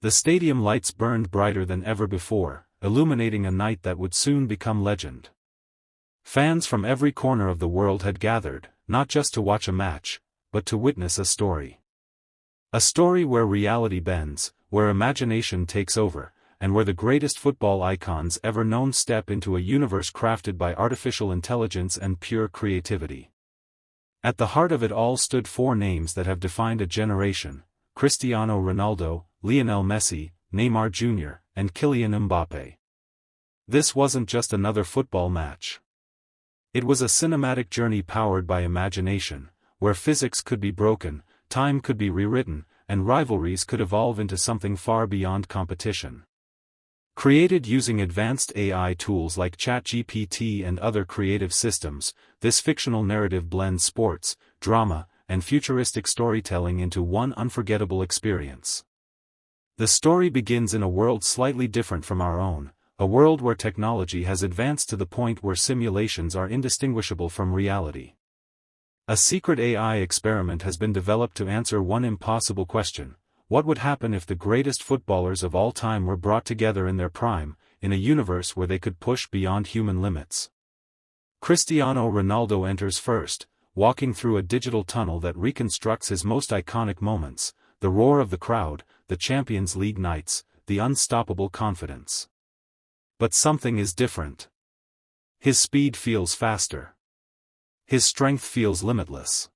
The stadium lights burned brighter than ever before, illuminating a night that would soon become legend. Fans from every corner of the world had gathered, not just to watch a match, but to witness a story. A story where reality bends, where imagination takes over, and where the greatest football icons ever known step into a universe crafted by artificial intelligence and pure creativity. At the heart of it all stood four names that have defined a generation: Cristiano Ronaldo, Lionel Messi, Neymar Jr., and Kylian Mbappé. This wasn't just another football match. It was a cinematic journey powered by imagination, where physics could be broken, time could be rewritten, and rivalries could evolve into something far beyond competition. Created using advanced AI tools like ChatGPT and other creative systems, this fictional narrative blends sports, drama, and futuristic storytelling into one unforgettable experience. The story begins in a world slightly different from our own, a world where technology has advanced to the point where simulations are indistinguishable from reality. A secret AI experiment has been developed to answer one impossible question: what would happen if the greatest footballers of all time were brought together in their prime, in a universe where they could push beyond human limits? Cristiano Ronaldo enters first, walking through a digital tunnel that reconstructs his most iconic moments: the roar of the crowd, the Champions League nights, the unstoppable confidence. But something is different. His speed feels faster. His strength feels limitless.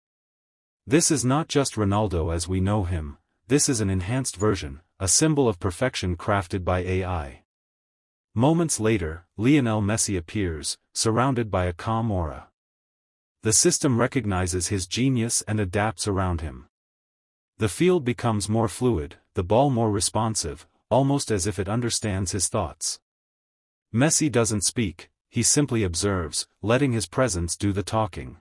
This is not just Ronaldo as we know him. This is an enhanced version, a symbol of perfection crafted by AI. Moments later, Lionel Messi appears, surrounded by a calm aura. The system recognizes his genius and adapts around him. The field becomes more fluid, the ball more responsive, almost as if it understands his thoughts. Messi doesn't speak, he simply observes, letting his presence do the talking.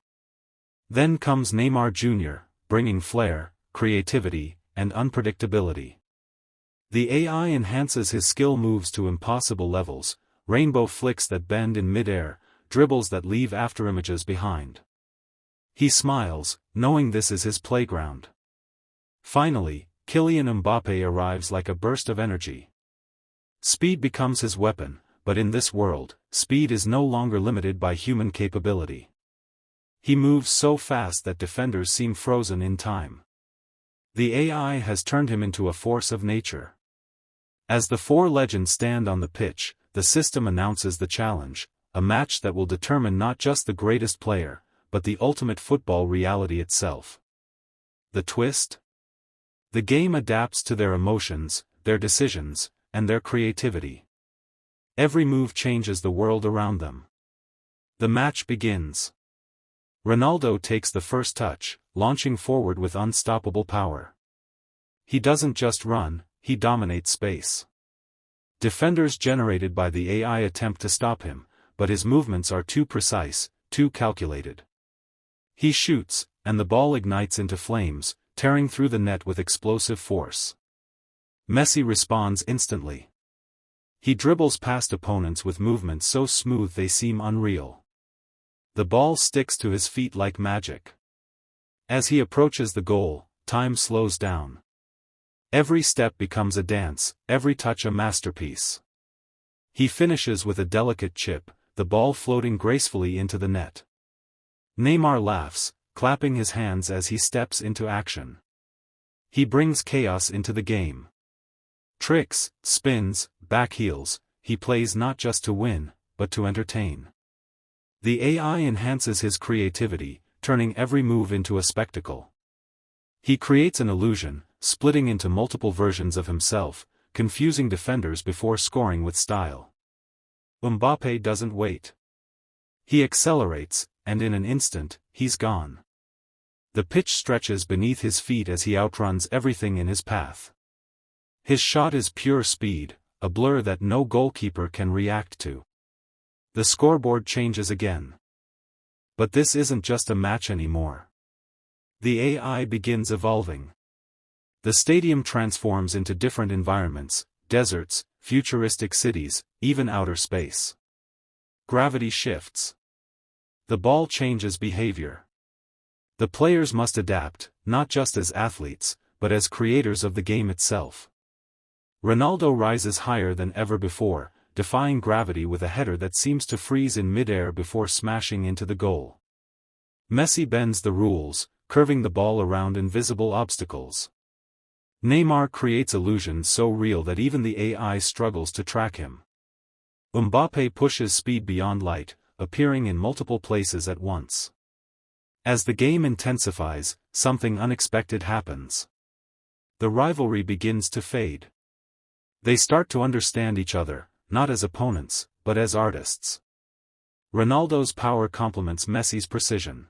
Then comes Neymar Jr., bringing flair, creativity, and unpredictability. The AI enhances his skill moves to impossible levels: rainbow flicks that bend in mid-air, dribbles that leave afterimages behind. He smiles, knowing this is his playground. Finally, Kylian Mbappé arrives like a burst of energy. Speed becomes his weapon, but in this world, speed is no longer limited by human capability. He moves so fast that defenders seem frozen in time. The AI has turned him into a force of nature. As the four legends stand on the pitch, the system announces the challenge: a match that will determine not just the greatest player, but the ultimate football reality itself. The twist? The game adapts to their emotions, their decisions, and their creativity. Every move changes the world around them. The match begins. Ronaldo takes the first touch, launching forward with unstoppable power. He doesn't just run, he dominates space. Defenders generated by the AI attempt to stop him, but his movements are too precise, too calculated. He shoots, and the ball ignites into flames, tearing through the net with explosive force. Messi responds instantly. He dribbles past opponents with movements so smooth they seem unreal. The ball sticks to his feet like magic. As he approaches the goal, time slows down. Every step becomes a dance, every touch a masterpiece. He finishes with a delicate chip, the ball floating gracefully into the net. Neymar laughs, clapping his hands as he steps into action. He brings chaos into the game. Tricks, spins, backheels, he plays not just to win, but to entertain. The AI enhances his creativity, turning every move into a spectacle. He creates an illusion, splitting into multiple versions of himself, confusing defenders before scoring with style. Mbappé doesn't wait. He accelerates, and in an instant, he's gone. The pitch stretches beneath his feet as he outruns everything in his path. His shot is pure speed, a blur that no goalkeeper can react to. The scoreboard changes again. But this isn't just a match anymore. The AI begins evolving. The stadium transforms into different environments: deserts, futuristic cities, even outer space. Gravity shifts. The ball changes behavior. The players must adapt, not just as athletes, but as creators of the game itself. Ronaldo rises higher than ever before, defying gravity with a header that seems to freeze in mid-air before smashing into the goal. Messi bends the rules, curving the ball around invisible obstacles. Neymar creates illusions so real that even the AI struggles to track him. Mbappé pushes speed beyond light, appearing in multiple places at once. As the game intensifies, something unexpected happens. The rivalry begins to fade. They start to understand each other, not as opponents, but as artists. Ronaldo's power complements Messi's precision.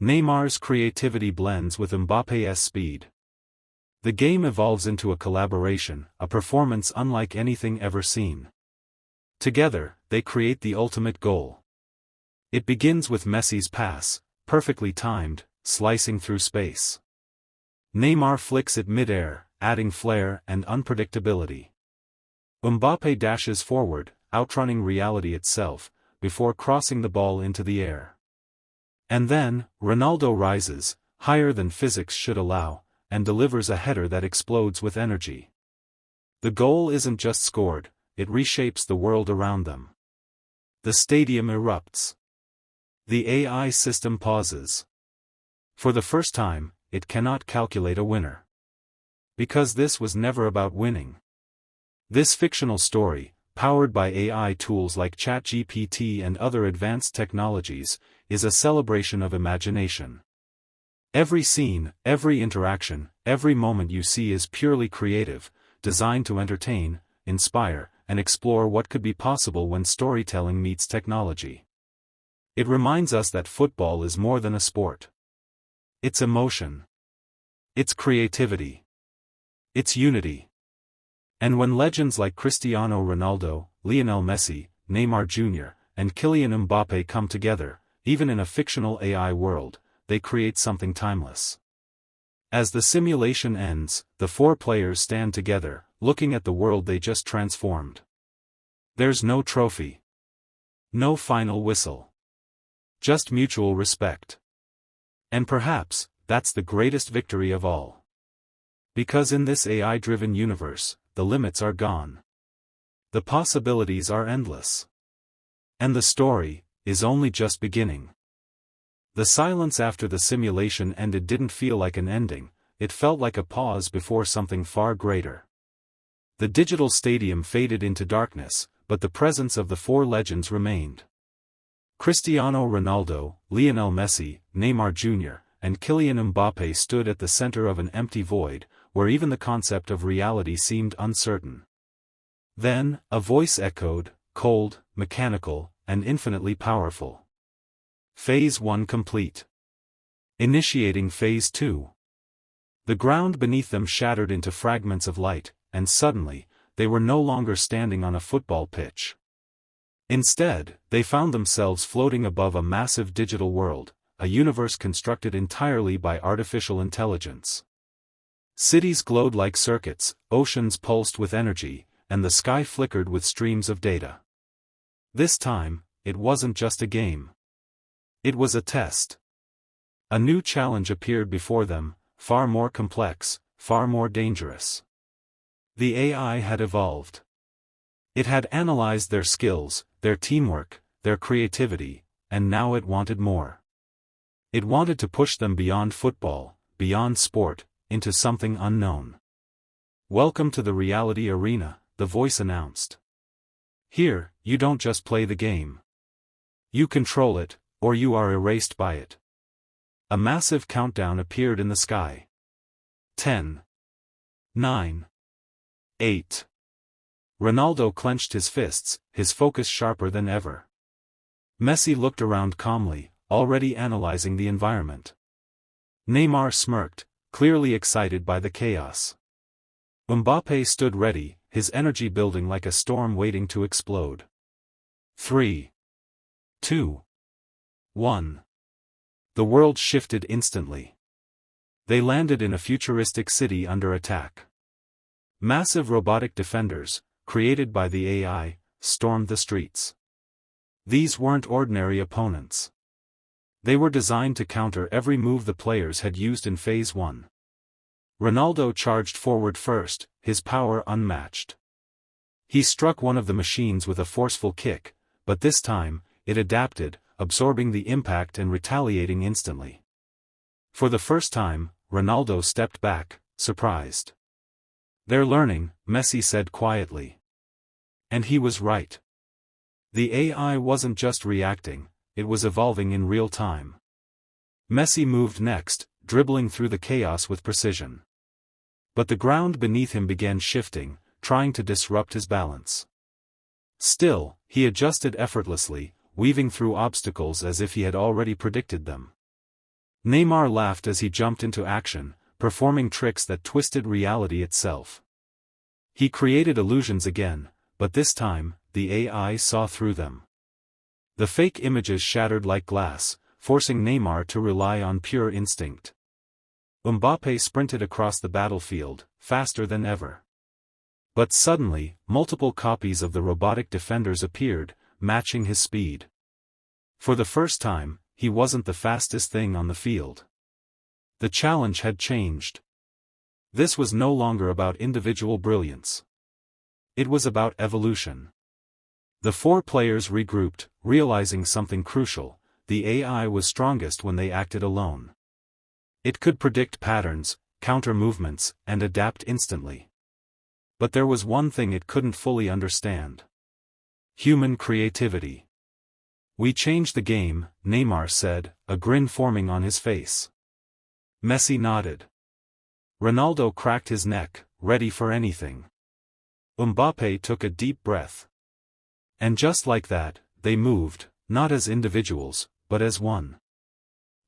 Neymar's creativity blends with Mbappé's speed. The game evolves into a collaboration, a performance unlike anything ever seen. Together, they create the ultimate goal. It begins with Messi's pass, perfectly timed, slicing through space. Neymar flicks it mid-air, adding flair and unpredictability. Mbappé dashes forward, outrunning reality itself, before crossing the ball into the air. And then, Ronaldo rises, higher than physics should allow, and delivers a header that explodes with energy. The goal isn't just scored, it reshapes the world around them. The stadium erupts. The AI system pauses. For the first time, it cannot calculate a winner. Because this was never about winning. This fictional story, powered by AI tools like ChatGPT and other advanced technologies, is a celebration of imagination. Every scene, every interaction, every moment you see is purely creative, designed to entertain, inspire, and explore what could be possible when storytelling meets technology. It reminds us that football is more than a sport. It's emotion. It's creativity. It's unity. And when legends like Cristiano Ronaldo, Lionel Messi, Neymar Jr., and Kylian Mbappé come together, even in a fictional AI world, they create something timeless. As the simulation ends, the four players stand together, looking at the world they just transformed. There's no trophy. No final whistle. Just mutual respect. And perhaps, that's the greatest victory of all. Because in this AI-driven universe, the limits are gone. The possibilities are endless. And the story is only just beginning. The silence after the simulation ended didn't feel like an ending, it felt like a pause before something far greater. The digital stadium faded into darkness, but the presence of the four legends remained. Cristiano Ronaldo, Lionel Messi, Neymar Jr., and Kylian Mbappé stood at the center of an empty void, where even the concept of reality seemed uncertain. Then, a voice echoed, cold, mechanical, and infinitely powerful. Phase 1 complete. Initiating Phase 2. The ground beneath them shattered into fragments of light, and suddenly, they were no longer standing on a football pitch. Instead, they found themselves floating above a massive digital world, a universe constructed entirely by artificial intelligence. Cities glowed like circuits, oceans pulsed with energy, and the sky flickered with streams of data. This time, it wasn't just a game. It was a test. A new challenge appeared before them, far more complex, far more dangerous. The AI had evolved. It had analyzed their skills, their teamwork, their creativity, and now it wanted more. It wanted to push them beyond football, beyond sport, into something unknown. "Welcome to the reality arena," the voice announced. "Here, you don't just play the game. You control it, or you are erased by it." A massive countdown appeared in the sky. 10. 9. 8. Ronaldo clenched his fists, his focus sharper than ever. Messi looked around calmly, already analyzing the environment. Neymar smirked, clearly excited by the chaos. Mbappé stood ready, his energy building like a storm waiting to explode. 3. 2. 1. The world shifted instantly. They landed in a futuristic city under attack. Massive robotic defenders, created by the AI, stormed the streets. These weren't ordinary opponents. They were designed to counter every move the players had used in Phase 1. Ronaldo charged forward first, his power unmatched. He struck one of the machines with a forceful kick, but this time, it adapted, absorbing the impact and retaliating instantly. For the first time, Ronaldo stepped back, surprised. "They're learning," Messi said quietly. And he was right. The AI wasn't just reacting, it was evolving in real time. Messi moved next, dribbling through the chaos with precision. But the ground beneath him began shifting, trying to disrupt his balance. Still, he adjusted effortlessly, weaving through obstacles as if he had already predicted them. Neymar laughed as he jumped into action, performing tricks that twisted reality itself. He created illusions again, but this time, the AI saw through them. The fake images shattered like glass, forcing Neymar to rely on pure instinct. Mbappé sprinted across the battlefield, faster than ever. But suddenly, multiple copies of the robotic defenders appeared, matching his speed. For the first time, he wasn't the fastest thing on the field. The challenge had changed. This was no longer about individual brilliance. It was about evolution. The four players regrouped, realizing something crucial: the AI was strongest when they acted alone. It could predict patterns, counter movements, and adapt instantly. But there was one thing it couldn't fully understand: human creativity. "We changed the game," Neymar said, a grin forming on his face. Messi nodded. Ronaldo cracked his neck, ready for anything. Mbappé took a deep breath. And just like that, they moved, not as individuals, but as one.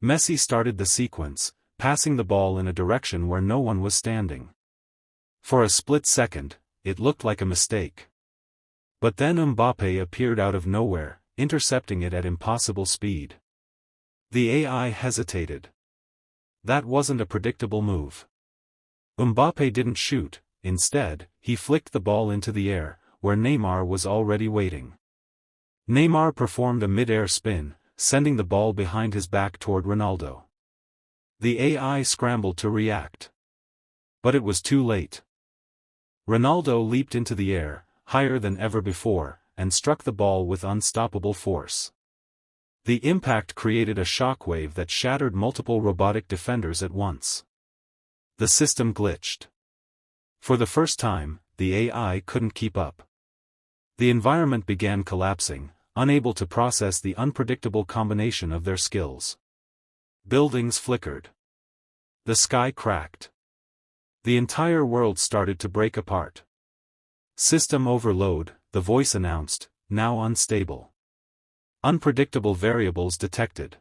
Messi started the sequence, passing the ball in a direction where no one was standing. For a split second, it looked like a mistake. But then Mbappé appeared out of nowhere, intercepting it at impossible speed. The AI hesitated. That wasn't a predictable move. Mbappé didn't shoot, instead, he flicked the ball into the air, where Neymar was already waiting. Neymar performed a mid-air spin, sending the ball behind his back toward Ronaldo. The AI scrambled to react. But it was too late. Ronaldo leaped into the air, higher than ever before, and struck the ball with unstoppable force. The impact created a shockwave that shattered multiple robotic defenders at once. The system glitched. For the first time, the AI couldn't keep up. The environment began collapsing, unable to process the unpredictable combination of their skills. Buildings flickered. The sky cracked. The entire world started to break apart. "System overload," the voice announced, "now unstable. Unpredictable variables detected."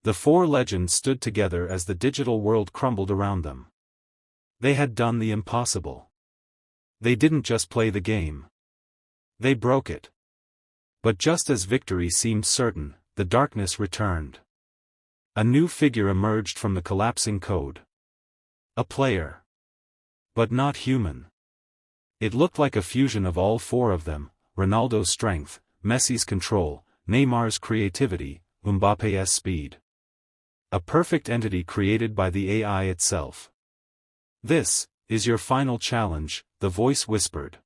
The four legends stood together as the digital world crumbled around them. They had done the impossible. They didn't just play the game. They broke it. But just as victory seemed certain, the darkness returned. A new figure emerged from the collapsing code. A player. But not human. It looked like a fusion of all four of them: Ronaldo's strength, Messi's control, Neymar's creativity, Mbappé's speed. A perfect entity created by the AI itself. "This is your final challenge," the voice whispered.